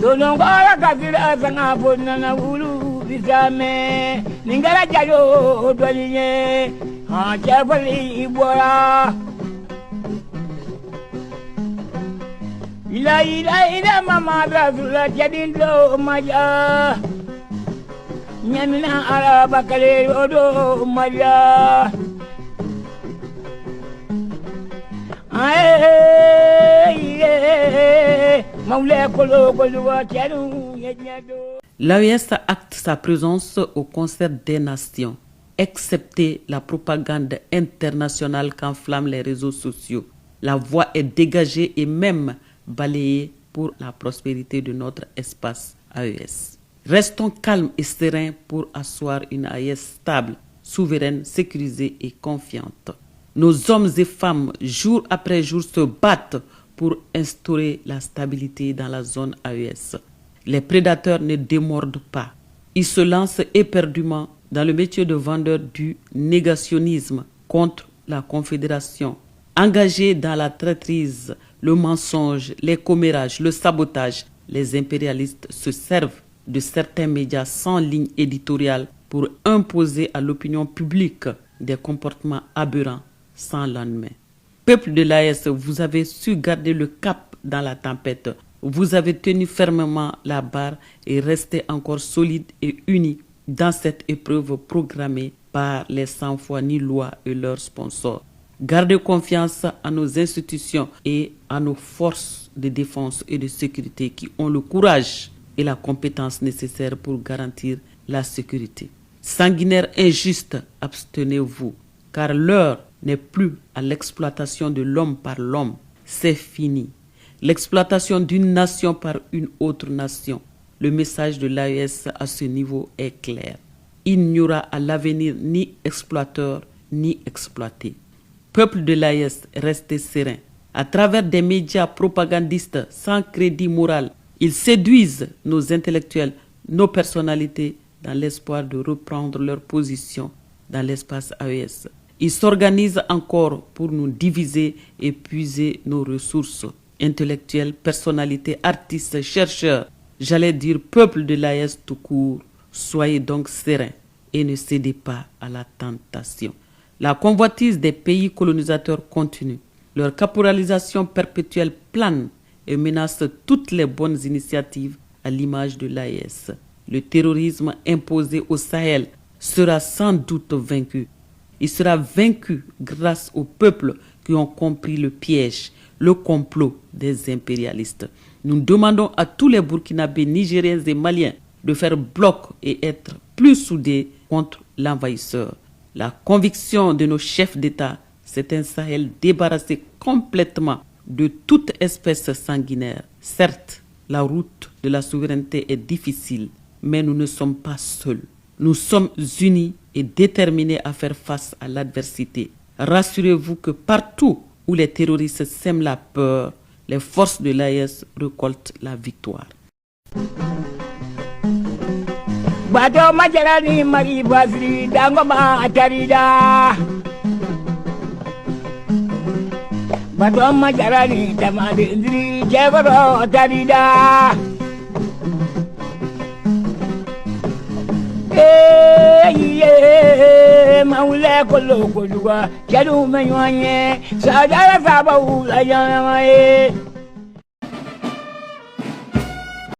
Donongora kafira sanga ponna na ulu bisame ningara jayo dolinye ha chafali ibora ila mama rasula jadindo maja nyamina araba kale odo maja L'AES acte sa présence au concert des nations, excepté la propagande internationale qu'enflamment les réseaux sociaux. La voie est dégagée et même balayée pour la prospérité de notre espace AES. Restons calmes et sereins pour asseoir une AES stable, souveraine, sécurisée et confiante. Nos hommes et femmes, jour après jour, se battent pour instaurer la stabilité dans la zone AES. Les prédateurs ne démordent pas. Ils se lancent éperdument dans le métier de vendeur du négationnisme contre la Confédération. Engagés dans la traîtrise, le mensonge, les commérages, le sabotage, les impérialistes se servent de certains médias sans ligne éditoriale pour imposer à l'opinion publique des comportements aberrants sans lendemain. Peuple de l'AES, vous avez su garder le cap dans la tempête. Vous avez tenu fermement la barre et resté encore solide et unis dans cette épreuve programmée par les sans-foi ni loi et leurs sponsors. Gardez confiance à nos institutions et à nos forces de défense et de sécurité qui ont le courage et la compétence nécessaires pour garantir la sécurité. Sanguinaires injustes, abstenez-vous, car l'heure n'est plus à l'exploitation de l'homme par l'homme. C'est fini. L'exploitation d'une nation par une autre nation. Le message de l'AES à ce niveau est clair. Il n'y aura à l'avenir ni exploiteur ni exploité. Peuple de l'AES, restez serein. À travers des médias propagandistes sans crédit moral, ils séduisent nos intellectuels, nos personnalités dans l'espoir de reprendre leur position dans l'espace AES. Ils s'organisent encore pour nous diviser et puiser nos ressources intellectuelles, personnalités, artistes, chercheurs. J'allais dire peuple de l'AES tout court. Soyez donc sereins et ne cédez pas à la tentation. La convoitise des pays colonisateurs continue. Leur caporalisation perpétuelle plane et menace toutes les bonnes initiatives à l'image de l'AES. Le terrorisme imposé au Sahel sera sans doute vaincu. Il sera vaincu grâce aux peuples qui ont compris le piège, le complot des impérialistes. Nous demandons à tous les Burkinabés, Nigériens et Maliens de faire bloc et être plus soudés contre l'envahisseur. La conviction de nos chefs d'État, c'est un Sahel débarrassé complètement de toute espèce sanguinaire. Certes, la route de la souveraineté est difficile, mais nous ne sommes pas seuls. Nous sommes unis et déterminés à faire face à l'adversité. Rassurez-vous que partout où les terroristes sèment la peur, les forces de l'AES récoltent la victoire. Bato majalani mari basri dangoma atarida Bato majalani tamade indri jebaro atarida Maule kolo koluwa jalu menyanye sadara sabawu la jamae